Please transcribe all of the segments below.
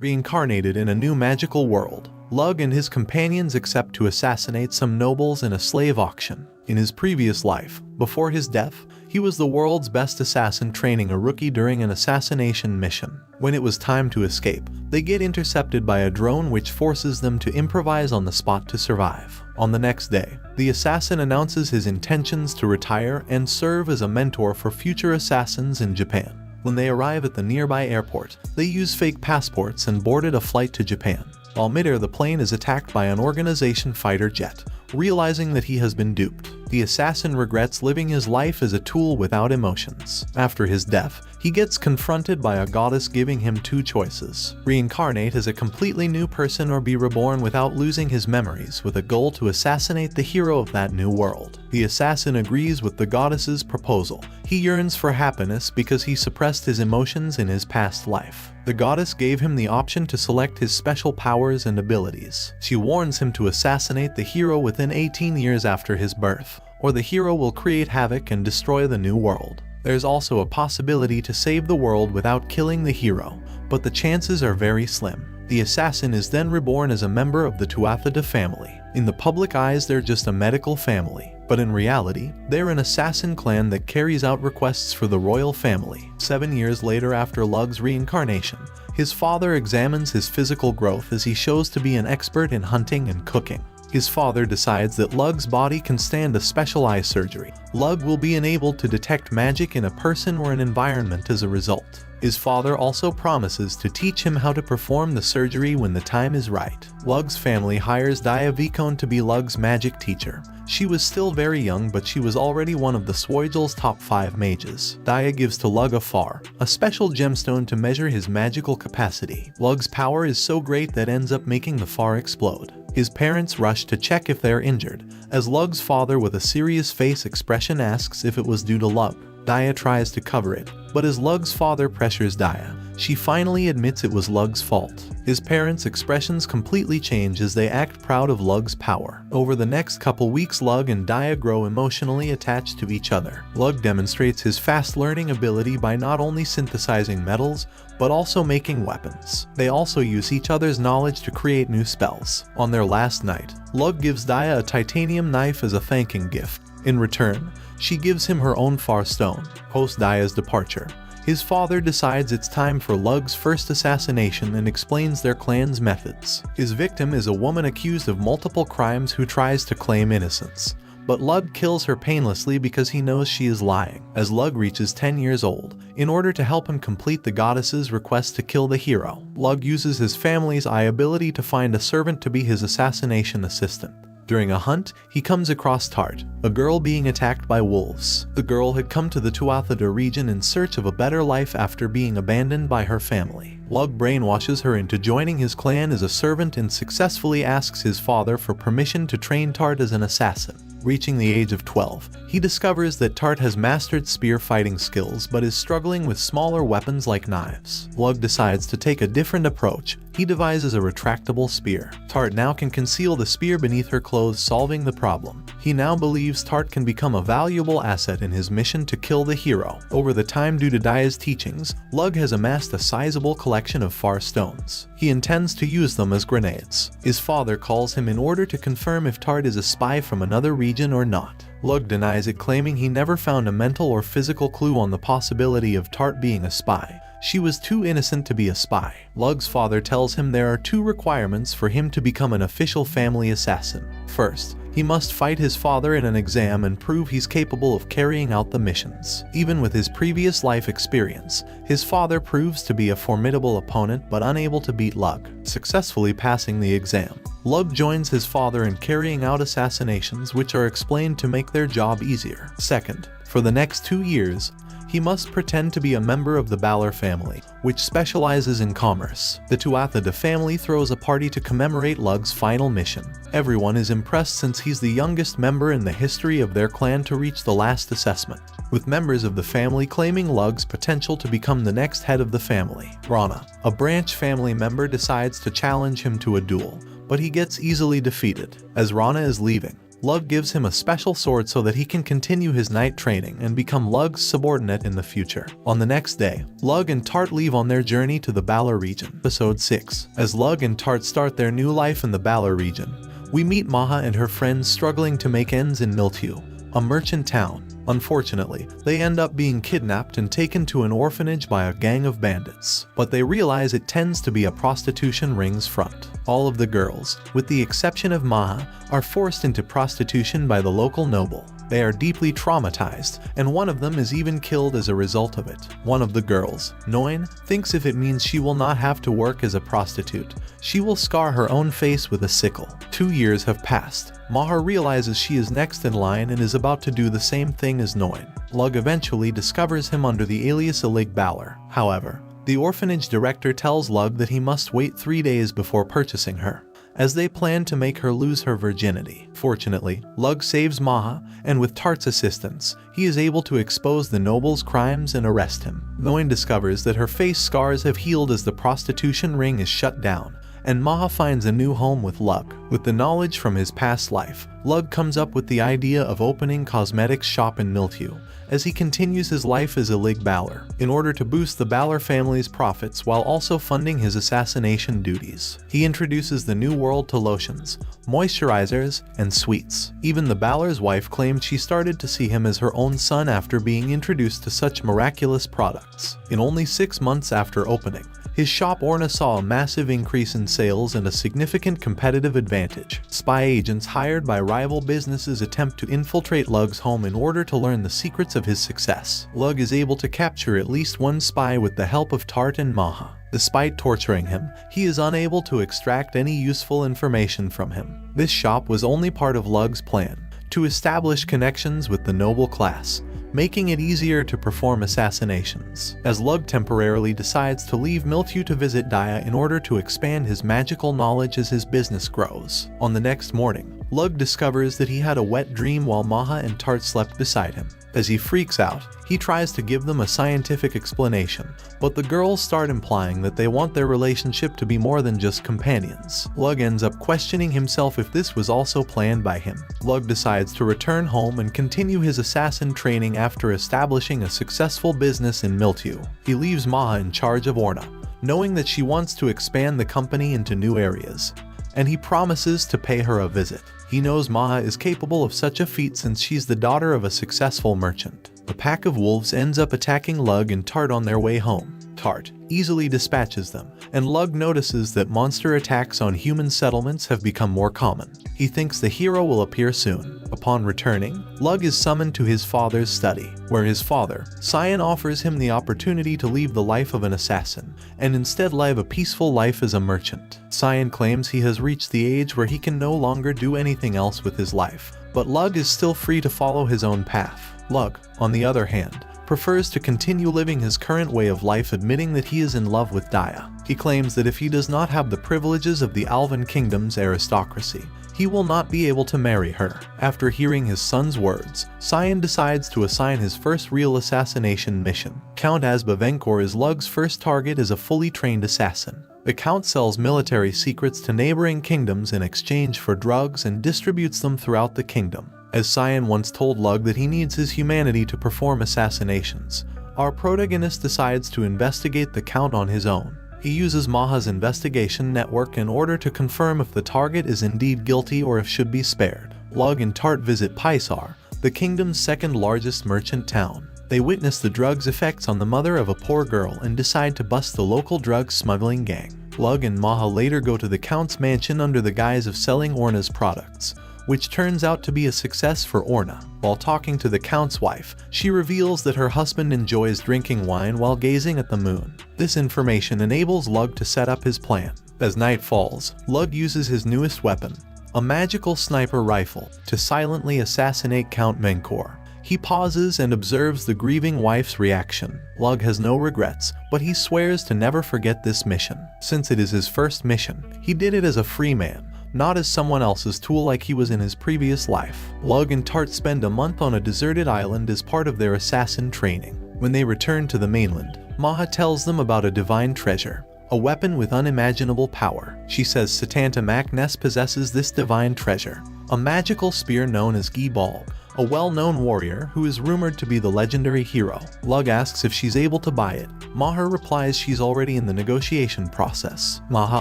Reincarnated in a new magical world, Lug and his companions accept to assassinate some nobles in a slave auction. In his previous life, before his death, he was the world's best assassin training a rookie during an assassination mission. When it was time to escape, they get intercepted by a drone which forces them to improvise on the spot to survive. On the next day, the assassin announces his intentions to retire and serve as a mentor for future assassins in Japan. When they arrive at the nearby airport, they use fake passports and boarded a flight to Japan. While midair, the plane is attacked by an organization fighter jet. Realizing that he has been duped, the assassin regrets living his life as a tool without emotions. After his death, he gets confronted by a goddess giving him two choices: reincarnate as a completely new person or be reborn without losing his memories, with a goal to assassinate the hero of that new world. The assassin agrees with the goddess's proposal. He yearns for happiness because he suppressed his emotions in his past life. The goddess gave him the option to select his special powers and abilities. She warns him to assassinate the hero within 18 years after his birth, or the hero will create havoc and destroy the new world. There's also a possibility to save the world without killing the hero, but the chances are very slim. The assassin is then reborn as a member of the Tuatha family. In the public eyes, they're just a medical family, but in reality, they're an assassin clan that carries out requests for the royal family. 7 years later, after Lug's reincarnation, his father examines his physical growth as he shows to be an expert in hunting and cooking. His father decides that Lug's body can stand a special eye surgery. Lug will be enabled to detect magic in a person or an environment as a result. His father also promises to teach him how to perform the surgery when the time is right. Lug's family hires Daya Vicone to be Lug's magic teacher. She was still very young, but she was already one of the Swoigel's top 5 mages. Daya gives to Lug a far, a special gemstone to measure his magical capacity. Lug's power is so great that ends up making the far explode. His parents rush to check if they're injured, as Lug's father with a serious face expression asks if it was due to Lug. Daya tries to cover it, but as Lug's father pressures Daya, she finally admits it was Lug's fault. His parents' expressions completely change as they act proud of Lug's power. Over the next couple weeks, Lug and Daya grow emotionally attached to each other. Lug demonstrates his fast learning ability by not only synthesizing metals, but also making weapons. They also use each other's knowledge to create new spells. On their last night, Lug gives Daya a titanium knife as a thanking gift. In return, she gives him her own Far Stone. Post Daya's departure, his father decides it's time for Lug's first assassination and explains their clan's methods. His victim is a woman accused of multiple crimes who tries to claim innocence, but Lug kills her painlessly because he knows she is lying. As Lug reaches 10 years old, in order to help him complete the goddess's request to kill the hero, Lug uses his family's eye ability to find a servant to be his assassination assistant. During a hunt, he comes across Tart, a girl being attacked by wolves. The girl had come to the Tuatha region in search of a better life after being abandoned by her family. Lug brainwashes her into joining his clan as a servant and successfully asks his father for permission to train Tart as an assassin. Reaching the age of 12, he discovers that Tart has mastered spear fighting skills but is struggling with smaller weapons like knives. Lug decides to take a different approach. He devises a retractable spear. Tart now can conceal the spear beneath her clothes, solving the problem. He now believes Tart can become a valuable asset in his mission to kill the hero. Over the time, due to Daya's teachings, Lug has amassed a sizable collection of Far Stones. He intends to use them as grenades. His father calls him in order to confirm if Tart is a spy from another region or not. Lug denies it, claiming he never found a mental or physical clue on the possibility of Tart being a spy. She was too innocent to be a spy. Lug's father tells him there are 2 requirements for him to become an official family assassin. First, he must fight his father in an exam and prove he's capable of carrying out the missions. Even with his previous life experience, his father proves to be a formidable opponent but unable to beat Lug. Successfully passing the exam, Lug joins his father in carrying out assassinations, which are explained to make their job easier. Second, for the next 2 years, he must pretend to be a member of the Balor family, which specializes in commerce. The Tuatha family throws a party to commemorate Lug's final mission. Everyone is impressed since he's the youngest member in the history of their clan to reach the last assessment, with members of the family claiming Lug's potential to become the next head of the family. Rana, a branch family member, decides to challenge him to a duel, but he gets easily defeated. As Rana is leaving, Lug gives him a special sword so that he can continue his night training and become Lug's subordinate in the future. On the next day, Lug and Tart leave on their journey to the Baller region. Episode 6. As Lug and Tart start their new life in the Baller region, we meet Maha and her friends struggling to make ends in Miltiu, a merchant town. Unfortunately, they end up being kidnapped and taken to an orphanage by a gang of bandits, but they realize it tends to be a prostitution ring's front. All of the girls, with the exception of Maha, are forced into prostitution by the local noble. They are deeply traumatized, and one of them is even killed as a result of it. One of the girls, Noin, thinks if it means she will not have to work as a prostitute, she will scar her own face with a sickle. 2 years have passed. Maha realizes she is next in line and is about to do the same thing as Noin. Lug eventually discovers him under the alias Ilig Baller. However, the orphanage director tells Lug that he must wait 3 days before purchasing her, as they plan to make her lose her virginity. Fortunately, Lug saves Maha, and with Tart's assistance, he is able to expose the noble's crimes and arrest him. Noin discovers that her face scars have healed as the prostitution ring is shut down, and Maha finds a new home with Lug. With the knowledge from his past life, Lug comes up with the idea of opening cosmetics shop in Miltiu, as he continues his life as Ilig Baller, in order to boost the Baller family's profits while also funding his assassination duties. He introduces the new world to lotions, moisturizers, and sweets. Even the Baller's wife claimed she started to see him as her own son after being introduced to such miraculous products. In only 6 months after opening, his shop Orna saw a massive increase in sales and a significant competitive advantage. Spy agents hired by rival businesses attempt to infiltrate Lug's home in order to learn the secrets of his success. Lug is able to capture at least one spy with the help of Tart and Maha. Despite torturing him, he is unable to extract any useful information from him. This shop was only part of Lug's plan to establish connections with the noble class, making it easier to perform assassinations. As Lug temporarily decides to leave Miltiu to visit Daya in order to expand his magical knowledge as his business grows. On the next morning, Lug discovers that he had a wet dream while Maha and Tart slept beside him. As he freaks out, he tries to give them a scientific explanation, but the girls start implying that they want their relationship to be more than just companions. Lug ends up questioning himself if this was also planned by him. Lug decides to return home and continue his assassin training after establishing a successful business in Miltiu. He leaves Maha in charge of Orna, knowing that she wants to expand the company into new areas, and he promises to pay her a visit. He knows Maha is capable of such a feat since she's the daughter of a successful merchant. A pack of wolves ends up attacking Lug and Tart on their way home. Tart easily dispatches them, and Lug notices that monster attacks on human settlements have become more common. He thinks the hero will appear soon. Upon returning, Lug is summoned to his father's study, where his father, Cyan, offers him the opportunity to leave the life of an assassin, and instead live a peaceful life as a merchant. Cyan claims he has reached the age where he can no longer do anything else with his life, but Lug is still free to follow his own path. Lug, on the other hand, prefers to continue living his current way of life, admitting that he is in love with Daya. He claims that if he does not have the privileges of the Alvan Kingdom's aristocracy, he will not be able to marry her. After hearing his son's words, Cyan decides to assign his first real assassination mission. Count Asbavenkor is Lug's first target as a fully trained assassin. The Count sells military secrets to neighboring kingdoms in exchange for drugs and distributes them throughout the kingdom. As Cyan once told Lug that he needs his humanity to perform assassinations, our protagonist decides to investigate the Count on his own. He uses Maha's investigation network in order to confirm if the target is indeed guilty or if should be spared. Lug and Tart visit Paisar, the kingdom's second largest merchant town. They witness the drug's effects on the mother of a poor girl and decide to bust the local drug smuggling gang. Lug and Maha later go to the Count's mansion under the guise of selling Orna's products, which turns out to be a success for Orna. While talking to the Count's wife, she reveals that her husband enjoys drinking wine while gazing at the moon. This information enables Lug to set up his plan. As night falls, Lug uses his newest weapon, a magical sniper rifle, to silently assassinate Count Menkor. He pauses and observes the grieving wife's reaction. Lug has no regrets, but he swears to never forget this mission. Since it is his first mission, he did it as a free man, not as someone else's tool like he was in his previous life. Lug and Tart spend a month on a deserted island as part of their assassin training. When they return to the mainland, Maha tells them about a divine treasure, a weapon with unimaginable power. She says Satanta Mac Ness possesses this divine treasure, a magical spear known as Gi-Bal, a well-known warrior who is rumored to be the legendary hero. Lug asks if she's able to buy it. Maha replies she's already in the negotiation process. Maha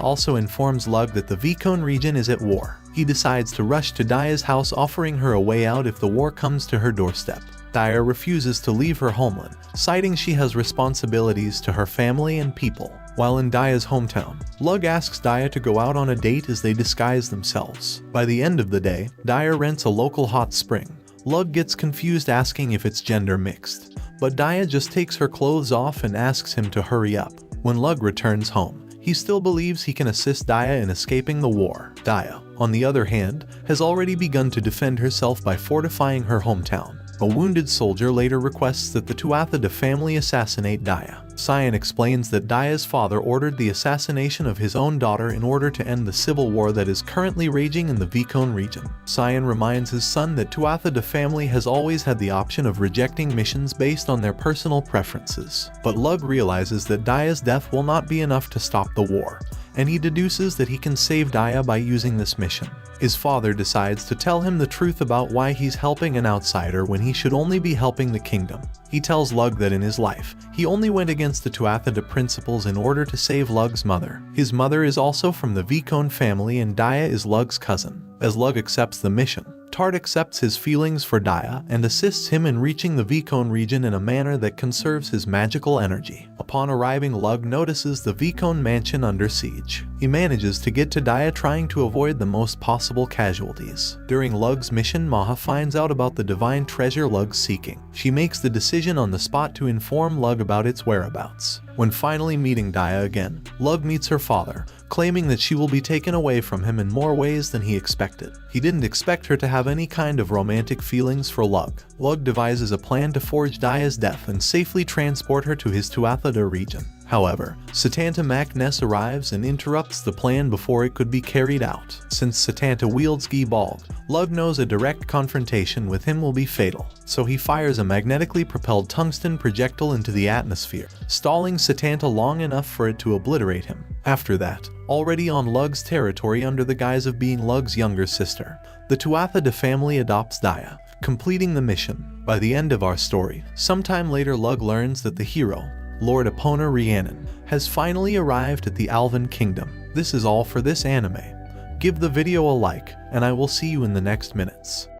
also informs Lug that the Vicone region is at war. He decides to rush to Daya's house, offering her a way out if the war comes to her doorstep. Daya refuses to leave her homeland, citing she has responsibilities to her family and people. While in Daya's hometown, Lug asks Daya to go out on a date as they disguise themselves. By the end of the day, Daya rents a local hot spring. Lug gets confused, asking if it's gender mixed, but Daya just takes her clothes off and asks him to hurry up. When Lug returns home, he still believes he can assist Daya in escaping the war. Daya, on the other hand, has already begun to defend herself by fortifying her hometown. A wounded soldier later requests that the Tuatha family assassinate Daya. Cyan explains that Daya's father ordered the assassination of his own daughter in order to end the civil war that is currently raging in the Vicone region. Cyan reminds his son that Tuatha family has always had the option of rejecting missions based on their personal preferences. But Lug realizes that Daya's death will not be enough to stop the war, and he deduces that he can save Daya by using this mission. His father decides to tell him the truth about why he's helping an outsider when he should only be helping the kingdom. He tells Lug that in his life, he only went against the Tuatha principles in order to save Lug's mother. His mother is also from the Vicone family and Daya is Lug's cousin. As Lug accepts the mission, Tart accepts his feelings for Daya and assists him in reaching the Vicone region in a manner that conserves his magical energy. Upon arriving, Lug notices the Vicone mansion under siege. He manages to get to Daya, trying to avoid the most possible casualties. During Lug's mission, Maha finds out about the divine treasure Lug's seeking. She makes the decision on the spot to inform Lug about its whereabouts. When finally meeting Daya again, Lug meets her father, claiming that she will be taken away from him in more ways than he expected. He didn't expect her to have any kind of romantic feelings for Lug. Lug devises a plan to forge Daya's death and safely transport her to his Tuatha region. However, Setanta Mac Ness arrives and interrupts the plan before it could be carried out. Since Setanta wields Gi-Bal, Lug knows a direct confrontation with him will be fatal, so he fires a magnetically propelled tungsten projectile into the atmosphere, stalling Setanta long enough for it to obliterate him. After that, already on Lug's territory under the guise of being Lug's younger sister, the Tuatha family adopts Daya, completing the mission. By the end of our story, sometime later Lug learns that the hero, Lord Epona Rhiannon, has finally arrived at the Alvin Kingdom. This is all for this anime. Give the video a like, and I will see you in the next minutes.